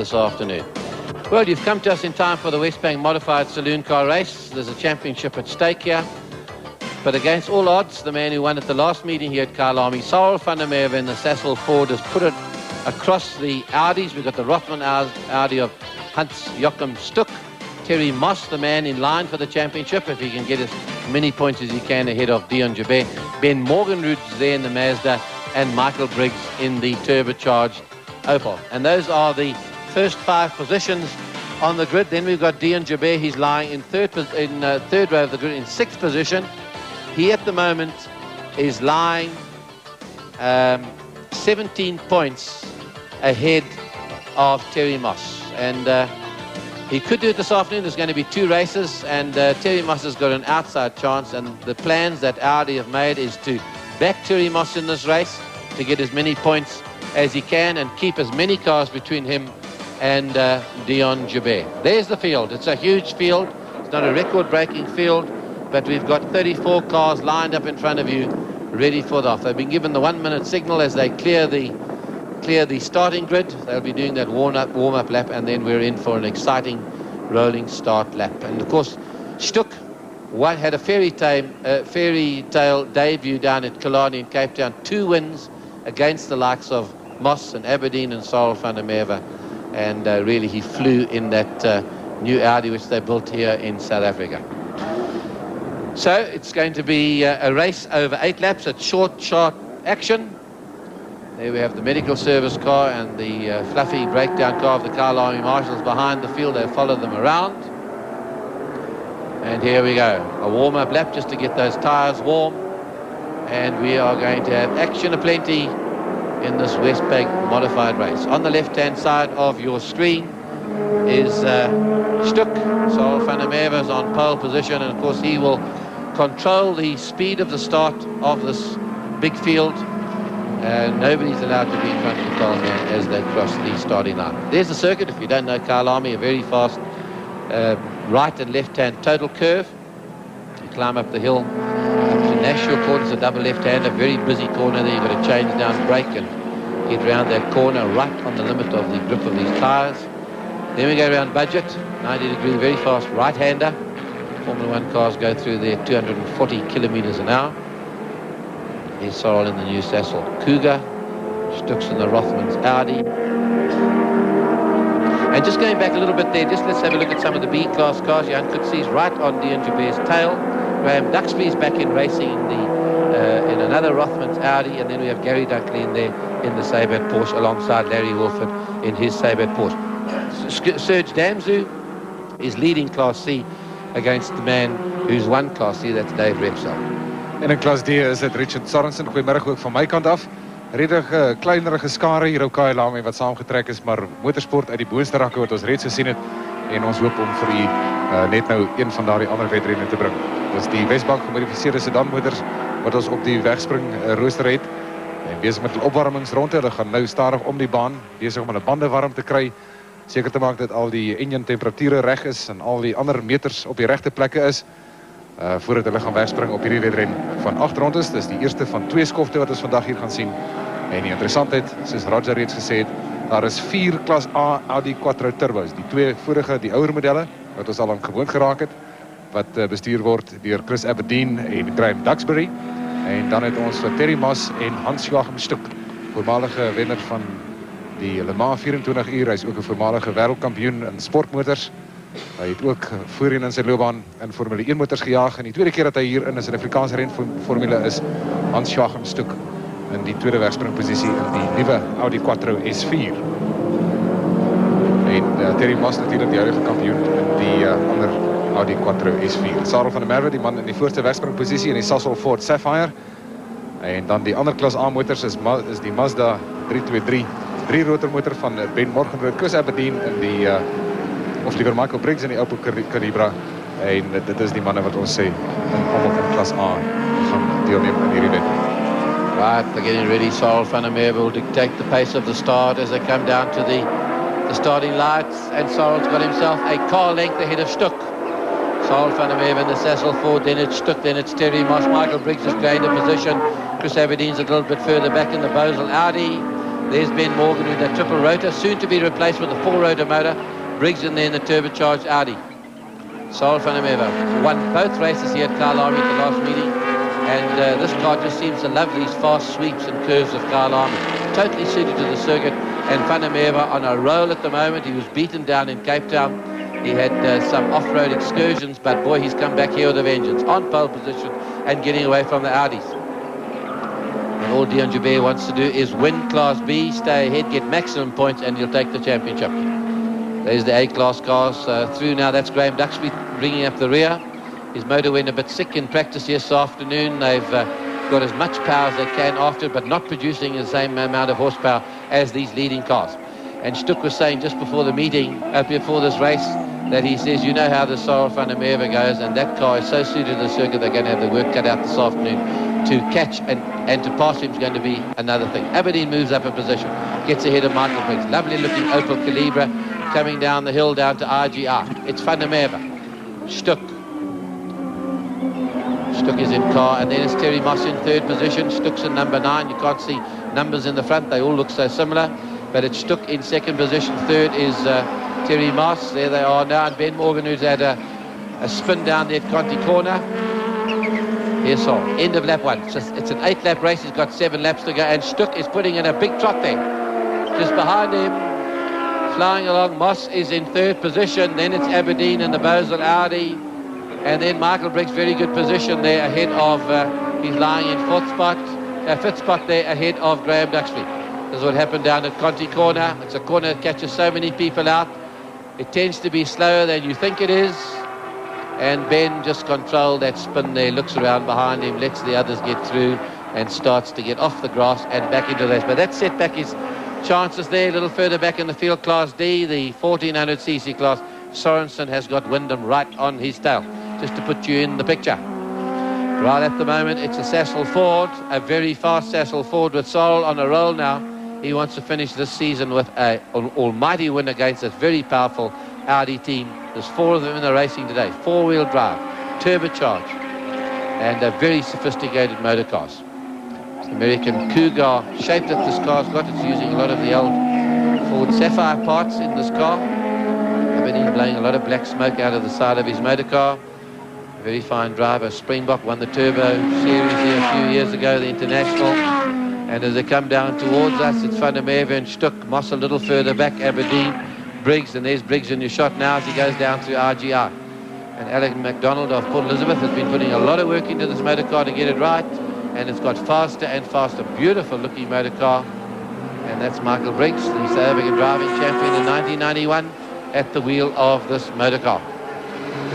this afternoon. Well, you've come to us in time for the Wesbank Modified Saloon Car Race. There's a championship at stake here. But against all odds, the man who won at the last meeting here at Kyalami, Sarel van der Merwe in the Sassel Ford, has put it across the Audis. We've got the Rothmans Audi of Hans-Joachim Stuck. Terry Moss, the man in line for the championship, if he can get as many points as he can ahead of Dion Jabet. Ben Morgenrood's there in the Mazda, and Michael Briggs in the turbocharged Opel. And those are the first 5 positions on the grid. Then we've got Dion Jabet. He's lying in third row of the grid in 6th position. He at the moment is lying 17 points ahead of Terry Moss. And he could do it this afternoon. There's going to be 2 races, and Terry Moss has got an outside chance. And the plans that Audi have made is to back Terry Moss in this race to get as many points as he can and keep as many cars between him and Dion Jabet. There's the field. It's a huge field. It's not a record-breaking field, but we've got 34 cars lined up in front of you, ready for the off. They've been given the 1-minute signal as they clear the starting grid. They'll be doing that warm-up lap, and then we're in for an exciting rolling start lap. And of course, Stuck had a fairy tale debut down at Kyalami in Cape Town. 2 wins against the likes of Moss and Aberdein and Sarel van der Merwe, and really he flew in that new Audi which they built here in South Africa. So it's going to be a race over 8 laps at short, sharp action. There we have the medical service car and the fluffy breakdown car of the Kyalami marshals behind the field. They follow them around. And here we go, a warm-up lap just to get those tyres warm. And we are going to have action aplenty in this Wesbank modified race. On the left-hand side of your screen is Stuck. Sarel van der Merwe is on pole position, and of course he will control the speed of the start of this big field. Nobody's allowed to be in front of the car as they cross the starting line. There's the circuit. If you don't know Kyalami, a very fast right and left-hand total curve. You climb up the hill up to Nashua Corner. It's a double left-hander, very busy corner there. You've got to change down, brake, and get around that corner right on the limit of the grip of these tyres. Then we go around Budget, 90-degree, very fast right-hander. Formula 1 cars go through there 240 kilometers an hour. Here's Sarel in the new Sassel Cougar. Stuck's in the Rothmans Audi. And just going back a little bit there, just let's have a look at some of the B-class cars. Jan Coetzee's right on Dion Jabet's tail. Graham Duxbury's back in racing in another Rothmans Audi. And then we have Gary Dunkley in there in the Sabat Porsche alongside Larry Wolford in his Sabat Porsche. Serge Damzu is leading Class C against the man who's won Class C, that's Dave Repsol. En in Klas D is dit Richard Sorensen. Goeiemiddag ook van my kant af. Redelijk kleinerige skare hier op Kyalami wat saamgetrek is, maar motorsport uit die boonste rakke wat ons reeds gesien het. En ons hoop om vir u net nou een van daardie ander wedrenne te bring. Dis die Wesbank gemodifiseerde sedanmotors wat ons op die wegspring rooster het. En besig met opwarmings rond. Hulle gaan nou stadig om die baan, besig om hulle bande warm te kry. Seker te maak dat al die engine temperature reg is en al die ander meters op die regte plekke is. Voordat hulle gaan wegspring op hierdie wedren van 8 rondes. Dis die eerste van 2 skofte wat ons vandag hier gaan sien. En die interessantheid, soos Roger reeds gesê het, daar is 4 klas A Audi Quattro turbos. Die 2 vorige, die ouer modelle, wat ons al aan gewoond geraak het, wat bestuur word deur Chris Aberdein en Graham Duxbury. En dan het ons Terry Moss en Hans-Joachim Stuck, voormalige wenner van die Le Mans 24 uur. Hy is ook 'n voormalige wêreldkampioen in sportmotors. Hy het ook voorheen in sy loopbaan in Formule 1 motors gejaag. En die tweede keer dat hy hier in 'n Suid-Afrikaanse renformule is, Hans-Joachim Stuck in die tweede wegspringposisie in die nuwe Audi Quattro S4. En Terry Moss natuurlik die huidige kampioen in die ander Audi Quattro S4. Sarel van der Merwe, die man in die voorste wegspringposisie in die Sassel Ford Sapphire. En dan die ander klas A motors is die Mazda 323 3-rotor motor van Ben Morgenrood, Chris Aberdein in die of liever Michael Briggs in die Opel Calibra. En dit is die manne wat ons sê allemaal in klas A gaan deelneem in hierdie wedren. Right, they're getting ready. Sarel van der Merwe will dictate the pace of the start as they come down to the starting lights. And Sarel's got himself a car length ahead of Stuck. Sarel van der Merwe in the Sassel Ford, then it's Stuck, then it's Terry Moss. Michael Briggs has gained a position. Chris Aberdeen's a little bit further back in the Bosel Audi. There's Ben Morgan with that triple rotor, soon to be replaced with a 4-rotor motor. Briggs in there in the turbocharged Audi. Cyril van der Merwe won both races here at Kyalami at the last meeting. And this car just seems to love these fast sweeps and curves of Kyalami. Totally suited to the circuit. And van der Merwe on a roll at the moment. He was beaten down in Cape Town. He had some off-road excursions, but boy, he's come back here with a vengeance. On pole position and getting away from the Audis. And all Dion Joubert wants to do is win Class B, stay ahead, get maximum points, and he'll take the championship. There's the A-class cars through now. That's Graham Duxbury bringing up the rear. His motor went a bit sick in practice yesterday afternoon. They've got as much power as they can after it, but not producing the same amount of horsepower as these leading cars. And Stuck was saying just before the meeting, before this race, that he says, you know how the Cyril van der Merwe goes, and that car is so suited to the circuit, they're going to have the work cut out this afternoon. To catch and to pass him is going to be another thing. Aberdein moves up a position, gets ahead of Michael Briggs. Lovely looking Opel Calibra coming down the hill down to RGR. It's van der Merwe. Stuck. Stuck is in car, and then it's Terry Moss in third position. Stuck's in number 9. You can't see numbers in the front. They all look so similar. But it's Stuck in second position. Third is Terry Moss. There they are now. And Ben Morgan, who's had a spin down there at Conti Corner. Here's Sol. End of lap 1. It's an 8-lap race. He's got 7 laps to go. And Stuck is putting in a big trot there. Just behind him, flying along. Moss is in third position. Then it's Aberdein in the Bosel Audi. And then Michael Briggs, very good position there ahead of, he's lying in fifth spot there ahead of Graham Duxbury. This is what happened down at Conti Corner. It's a corner that catches so many people out. It tends to be slower than you think it is. And Ben just controlled that spin there, looks around behind him, lets the others get through and starts to get off the grass and back into the race. But that set back his chances there, a little further back in the field. Class D, the 1400cc class, Sorensen has got Wyndham right on his tail, just to put you in the picture. Right at the moment, it's a Sassel Ford, a very fast Sassel Ford with Cyril on a roll now. He wants to finish this season with an almighty win against this very powerful Audi team. There's 4 of them in the racing today. 4-wheel drive, turbocharged, and very sophisticated motor cars. It's the American Cougar shape that this car's got. It's using a lot of the old Ford Sapphire parts in this car. Aberdein blowing a lot of black smoke out of the side of his motor car. Very fine driver. Springbok won the Turbo Series here a few years ago, the International. And as they come down towards us, it's van der Merwe and Stuck. Moss a little further back, Aberdein, Briggs, and there's Briggs in your shot now as he goes down through RGR. And Alec MacDonald of Port Elizabeth has been putting a lot of work into this motor car to get it right. And it's got faster and faster. Beautiful looking motor car. And that's Michael Briggs, the South African driving champion in 1991 at the wheel of this motor car.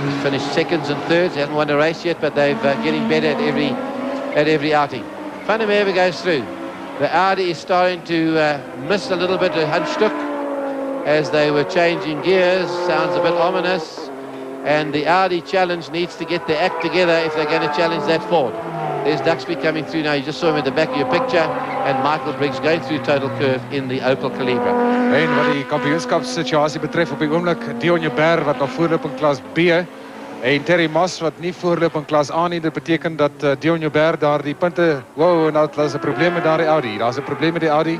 He's finished seconds and thirds. He hasn't won a race yet, but they're getting better at every outing. Van der Merwe goes through. The Audi is starting to miss a little bit of Hans Stuck as they were changing gears. Sounds a bit ominous. And the Audi challenge needs to get their act together if they're going to challenge that Ford. There's Duxbury coming through now. You just saw him at the back of your picture. And Michael Briggs going through total curve in the Opel Calibra. En wat die kampioenskapssituasie betref op die oomblik, Dion Joubert wat nog voorloop in klas B en Terry Moss wat nie voorloop in klas A nie. Dit beteken dat Dion Joubert daar die punte, wow, nou daar's 'n probleem met daardie Audi. Daar's 'n probleem met die Audi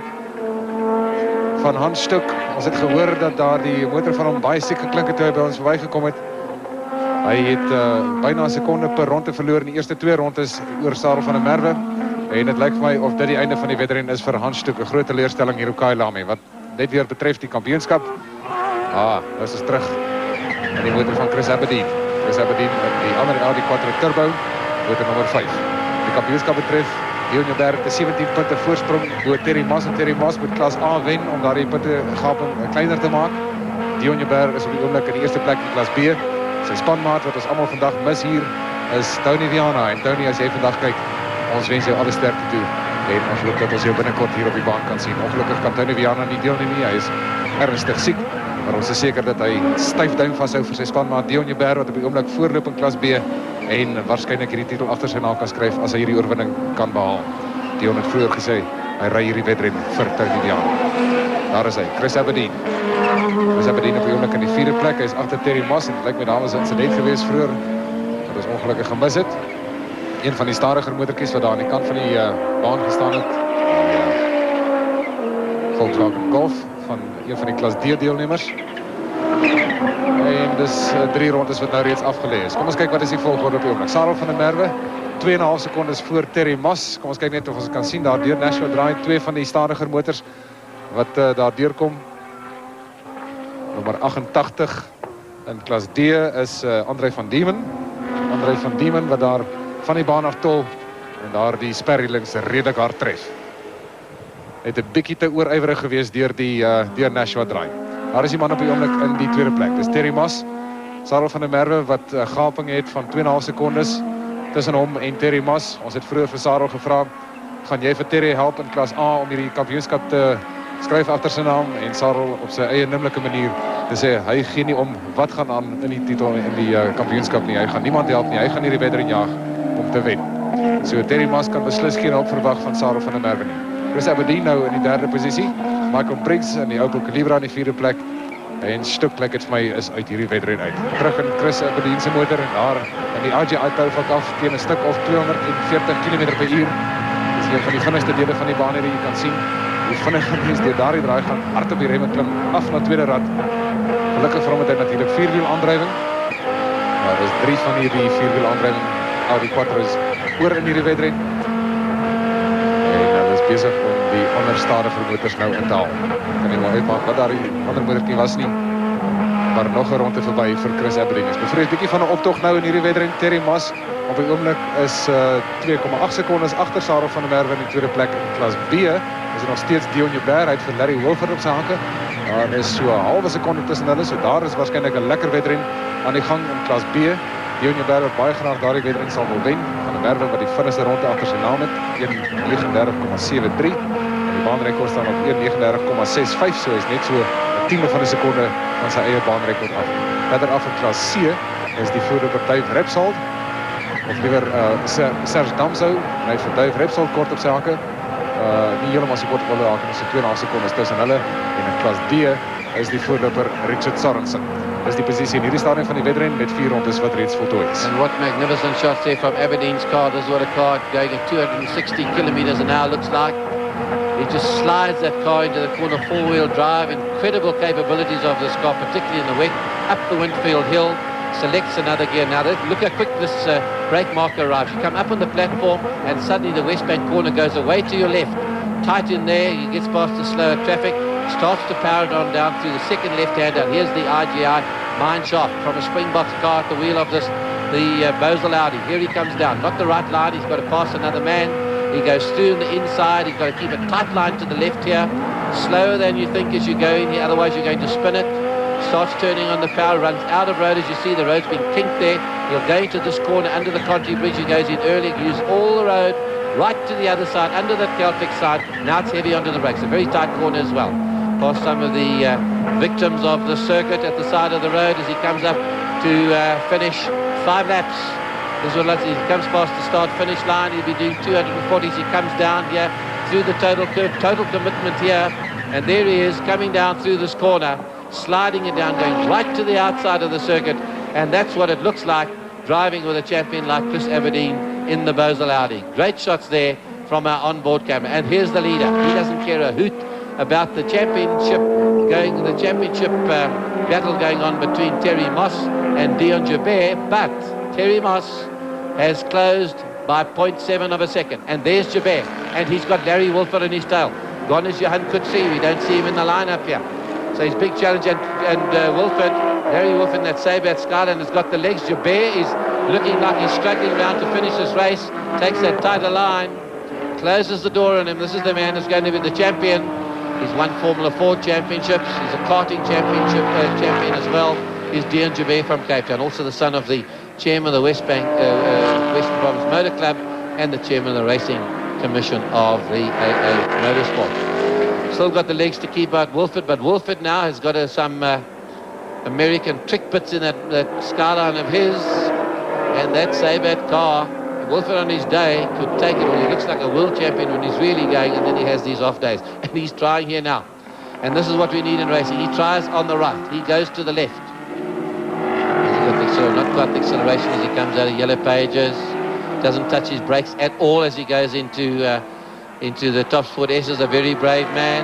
van Hans Stuck. Ons het gehoor dat daar die motor van hom baie siek geklink het toe hy by ons verbygekom het. Hy het byna 'n sekonde per ronde verloor in die eerste 2 rondes oor Cyril van der Merwe. En dit lyk vir my of dit die einde van die wedren is vir Hans Stuck. 'n Groot teleurstelling hier op Kyalami. Wat net weer betref die kampioenskap. Nou is ons terug in die motor van Chris Aberdein. Chris Aberdein met die ander Audi Quattro Turbo, motor nommer 5. Die kampioenskap betref, Dion Joubert het 17 punte voorsprong bo Terry Moss en Terry Moss met klas A wen om daardie punte gaping kleiner te maak. Dion Joubert is op die oomblik in die eerste plek in klas B. Sy spanmaat wat ons almal vandag mis hier is Tony Viana. En Tony, as jy vandag kyk, ons wens jou alle sterkte toe. En ons hoop dat ons jou binnekort hier op die baan kan sien. Ongelukkig kan Tony Viana nie deelneem nie. Hy is ernstig siek. Maar ons is seker dat hy styf duim vashou vir sy spanmaat Dion Joubert wat op die oomblik voorloop in klas B en waarskynlik hierdie titel agter sy naam kan skryf as hy hierdie oorwinning kan behaal. Dion het vroeër gesê hy ry hierdie wedren vir Tony Viana. Daar is hy, Chris Aberdein. Chris Aberdein op die oomblik in die 4de plek. Hy is agter Terry Moss en dit lyk my daar was 'n insident gewees vroeër wat ons ongelukkig gemis het. Een van die stadiger motortjies wat daar aan die kant van die baan gestaan het. Volkswagen Golf van een van die klas D deelnemers. En dis 3 rondes wat nou reeds afgelê is. Kom ons kyk wat is die volgorde op die oomblik. Sarel van der Merwe 2,5 sekondes voor Terry Mas. Kom ons kyk net of ons kan sien daar deur Nashua draai 2 van die stadiger motors wat daar deurkom. Nommer 88 in klas D is André van Diemen. André van Diemen wat daar van die baan af tol en daar die sperreelings redelik hard tref. Het 'n bietjie te oorywerig gewees deur Nashua draai. Daar is die man op die oomblik in die tweede plek. Dis Terry Mas. Sarel van der Merwe wat gaping het van 2,5 sekondes tussen hom en Terry Mas. Ons het vroeër vir Sarel gevra, gaan jy vir Terry help in klas A om hierdie kampioenskap te skryf agter sy naam, en Sarel op sy eie nimmerlike manier te sê hy gee nie om wat gaan aan in die titel en die kampioenskap nie. Hy gaan niemand help nie. Hy gaan hierdie wedren jaag om te wen. So Terry Mas kan beslis geen hulp verwag van Sarel van der Merwe nie. Chris Aberdein nou in die 3de posisie. Michael Briggs in die Opel Calibra in die 4de plek. En Stuck, lyk dit vir my, is uit hierdie wedren uit. Terug in Chris Aberdein se motor en daar in die AGI Touwvak af teen 'n stuk of 240 km/h. Dis een van die vinnigste dele van die baan hier, jy kan sien hoe vinnig mens deur daardie draai gaan, hard op die remme klim, af na tweede rad. Gelukkig vir hom het hy natuurlik 4-wiel aandrywing. Maar daar is 3 van hierdie 4-wiel aandrywing Audi Quattro's oor in hierdie wedren. En hulle is besig om die ander stadiger motors nou in te haal. Kan nie maar uitmaak wat daar die ander motorkie was nie. Maar nog 'n ronde verby vir Chris Aberdein. Bevrees bietjie van 'n optog nou in hierdie wedren. Terry Mas op die oomblik is 2,8 sekondes agter Sarel van der Merwe in die tweede plek in klas B. Is nog steeds Dion Joubert uit vir Larry Wilford op sy hanke. Daar is so 'n halwe sekonde tussen hulle, so daar is waarskynlik 'n lekker wedren aan die gang in klas B. Dion Joubert wat baie graag daardie wedren sal wil wen. Van der Merwe wat die vinnigste ronde agter sy naam het, 1:39,73. En die baanrekord staan op 1:39,65, so is net so 'n tiende van 'n sekonde van sy eie baanrekord af. Verder af in klas C is die voorloper Dave Repsol, of liewer Serge Damsou. Hy het vir Dave Repsol kort op sy hakke. Nie helemaal so kort op hulle hakke, so 2,5 sekondes tussen hulle. En in klas D is die voorloper Richard Sorensen. Dis die posisie in hierdie stadium van die wedren met 4 rondes wat reeds voltooi is. And what magnificent shots there from Aberdeen's car. This is what a car going at 260 kilometers an hour looks like. He just slides that car into the corner, 4-wheel drive. Incredible capabilities of this car, particularly in the wet, up the Winfield Hill. Selects another gear. Now look how quick this brake marker arrives. You come up on the platform and suddenly the Wesbank corner goes away to your left. Tight in there, he gets past the slower traffic, starts to power it on down through the second left-hander. Here's the IGI mine shaft from a Springboks car at the wheel of the Bosel Audi. Here he comes down, not the right line, he's got to pass another man. He goes through the inside, he's got to keep a tight line to the left here. Slower than you think as you go in here, otherwise you're going to spin it. Starts turning on the power, runs out of road. As you see, the road's been kinked there. He'll go into this corner under the Conti Bridge. He goes in early, use all the road right to the other side, under the Celtic side. Now it's heavy onto the brakes. A very tight corner as well. Past some of the victims of the circuit at the side of the road as he comes up to finish 5 laps. This is what he comes past the start-finish line. He'll be doing 240s. He comes down here through the total curve, total commitment here. And there he is coming down through this corner, sliding it down, going right to the outside of the circuit. And that's what it looks like driving with a champion like Chris Aberdein in the Bosel Audi. Great shots there from our onboard camera. And here's the leader. He doesn't care a hoot about the championship battle going on between Terry Moss and Dion Joubert, but Terry Moss has closed by 0.7 of a second. And there's Joubert, and he's got Larry Wilford in his tail. Gone as Johan could see. We don't see him in the lineup here. So his big challenge, and Wilford, Larry Wilford in that Sabat Skyline has got the legs. Joubert is looking like he's struggling around to finish this race. Takes that tighter line, closes the door on him. This is the man who's going to be the champion. He's won Formula 4 championships. He's a karting champion as well. He's Dion Joubert from Cape Town, also the son of the chairman of the Wesbank Western Province Motor Club and the chairman of the Racing Commission of the AA Motorsport. Still got the legs to keep out Wilford, but Wilford now has got some American trick bits in that Skyline of his, and that Sabat car. Wilford on his day could take it, when he looks like a world champion when he's really going, and then he has these off days. And he's trying here now. And this is what we need in racing. He tries on the right. He goes to the left. He's got not quite the acceleration as he comes out of yellow pages. Doesn't touch his brakes at all as he goes into the top sport S's. A very brave man.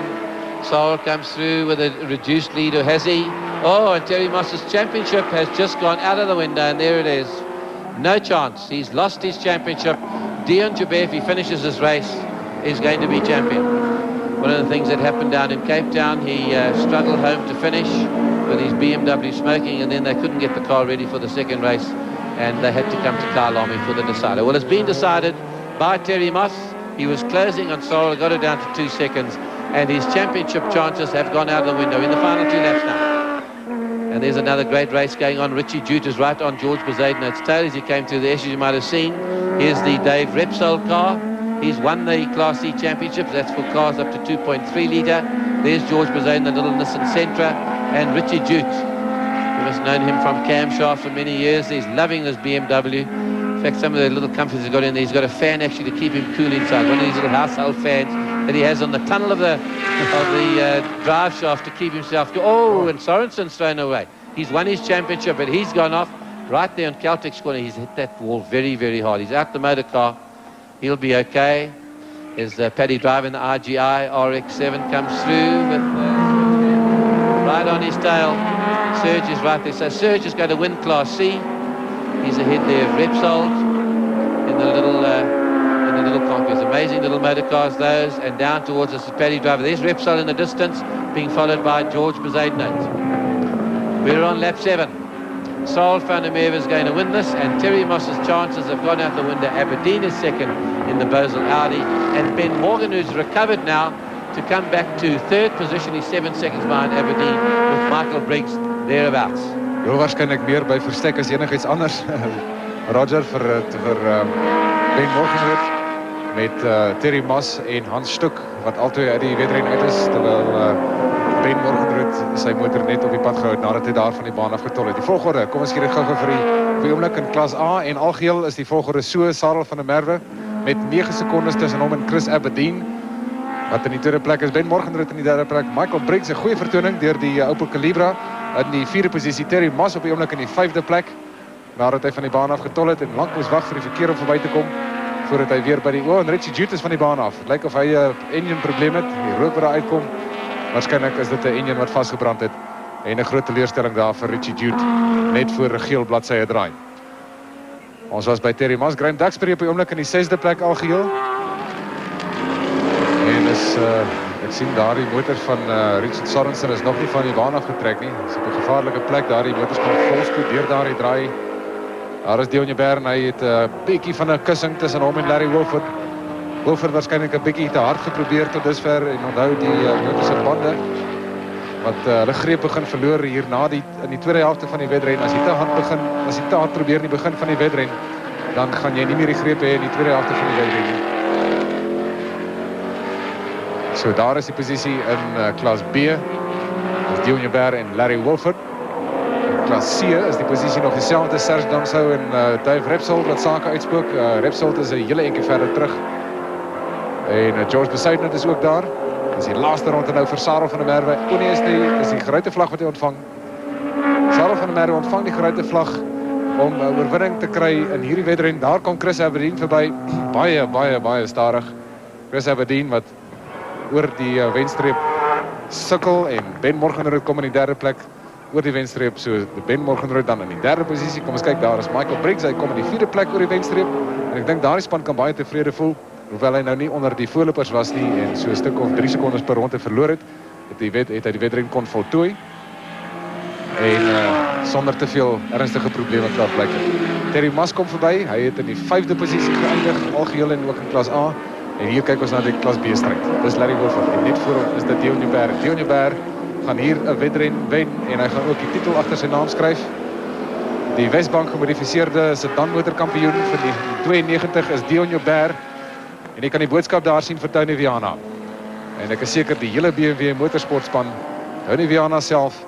Sol comes through with a reduced lead, or has he? Oh, and Terry Moss's championship has just gone out of the window, and there it is. No chance. He's lost his championship. Dion Jabeur, if he finishes his race, is going to be champion. One of the things that happened down in Cape Town, he struggled home to finish with his BMW smoking, and then they couldn't get the car ready for the second race, and they had to come to Kyalami for the decider. Well, it's been decided by Terry Moss. He was closing on Sorrel, got it down to 2 seconds, and his championship chances have gone out of the window in the final 2 laps now. And there's another great race going on. Richie Jute is right on George Bezuidenhout's tail as he came through the issues you might have seen. Here's the Dave Repsol car. He's won the Class C championships. That's for cars up to 2.3 litre. There's George Bezuidenhout, the little Nissan Sentra, and Richie Jute. You must have known him from camshaft for many years. He's loving this BMW. In fact, some of the little comforts he's got in there, he's got a fan actually to keep him cool inside. One of these little household fans that he has on the tunnel of the drive shaft to keep himself cool. Oh, and Sorensen's thrown away. He's won his championship, but he's gone off right there on Caltech's corner. He's hit that wall very, very hard. He's out the motor car. He'll be okay. There's Paddy driving the RGI. RX-7 comes through with right on his tail. Serge is right there. So Serge is going to win Class C. He's ahead there of Repsol in the little conquest. Amazing little motor cars, those. And down towards us is Paddy driver. There's Repsol in the distance, being followed by George Bezuidenhout. We're on lap 7. Saul van der Merwe is going to win this, and Terry Moss's chances have gone out the window. Aberdein is second in the Bosel Audi, and Ben Morgan, who's recovered now to come back to 3rd position. He's 7 seconds behind Aberdein with Michael Briggs thereabouts. Heel waarschijnlijk meer bij verstek as enigiets anders. Roger vir Ben Morgan met Terry Moss en Hans Stuck, wat altyd uit die wedren uit is, terwyl Ben Morgenroet sy motor net op die pad gehou nadat hy daar van die baan afgetol het. Die volgorde, kom ons gee dit gou-gou vir die oomblik in klas A, en algeheel is die volgorde so: Sarel van der Merwe met 9 sekondes tussen hom en Chris Aberdein, wat in die tweede plek is. Ben Morgenroet in die derde plek. Michael Briggs, 'n goeie vertoning deur die Opel Calibra. In die 4de posisie Terry Moss op die oomblik in die 5de plek, nadat hy van die baan afgetol het en lank moes wag vir die verkeer om verby te kom, voordat hy weer by die en Richie Jute is van die baan af. Het lyk of hy 'n engine probleem het, die rook wat daar uitkom. Waarskynlik is dit 'n engine wat vasgebrand het, en 'n groot teleurstelling daar vir Richie Jute, net voor 'n geel bladsye draai. Ons was by Terry Moss. Graham Duxbury op die oomblik in die 6de plek algeheel. En is ek sien daar die motor van Richard Sorensen is nog nie van die baan afgetrek nie. Dis op 'n gevaarlike plek daar, die motors kom volspoed deur daardie draai. Daar is Dion Jabeur, en hy het 'n bietjie van 'n kussing tussen hom en Larry Wolford. Wolford waarskynlik 'n bietjie te hard geprobeer tot dusver, en onthou die motor se bande wat hulle greep begin verloor hier in die tweede helfte van die wedren. As jy te hard probeer in die begin van die wedren, dan gaan jy nie meer die greep hê in die tweede helfte van die wedren nie. So daar is die posisie in klas B. Dis Dion Jabeur en Larry Wolford. In klas C is die posisie nog dieselfde: Serge Damsou en Dave Repsol wat sake uitspook. Repsol is 'n hele entjie verder terug. En George Bezuidenhout is ook daar. Dis die laaste ronde nou vir Sarel van der Merwe. Nee, is die geruite vlag wat hy ontvang. Sarel van der Merwe ontvang die geruite vlag om oorwinning te kry in hierdie wedren. Daar kom Chris Aberdein verby. Baie stadig. Chris Aberdein wat oor die wenstreep sukkel, en Ben Morgenroet kom in die 3de plek oor die wenstreep. So Ben Morgenroet dan in die 3de posisie. Kom ons kyk, daar is Michael Briggs. Hy kom in die 4de plek oor die wenstreep, en ek dink daardie span kan baie tevrede voel, hoewel hy nou nie onder die voorlopers was nie en so 'n stuk of 3 sekondes per ronde verloor het, het hy die wedren kon voltooi en sonder te veel ernstige probleme klaarplek. Terry Moss kom verby. Hy het in die 5de posisie geëindig algeheel en ook in klas A. En hier kyk ons na die klas B stryd. Dis Larry Wolford, en net voor hom is dit Dion Jabeur. Dion Jabeur gaan hier 'n wedren wen, en hy gaan ook die titel agter sy naam skryf. Die Wesbank gemodifiseerde sedan motorkampioen vir die 92 is Dion Jabeur. En jy kan die boodskap daar sien vir Tony Viana. En ek is seker die hele BMW motorsportspan, Tony Viana self,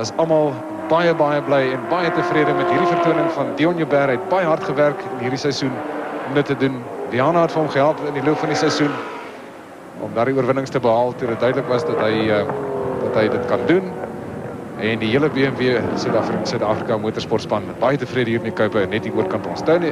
is almal baie bly en baie tevrede met hierdie vertoning van Dion Jabeur. Hy het baie hard gewerk in hierdie seisoen om dit te doen. Viana het vir hom gehelp in die loop van die seisoen om daardie oorwinnings te behaal, toe dit duidelik was dat hy dit kan doen. En die hele BMW Suid-Afrika motorsportspan baie tevrede hier in die Kuipe, net hier oorkant ons. Tony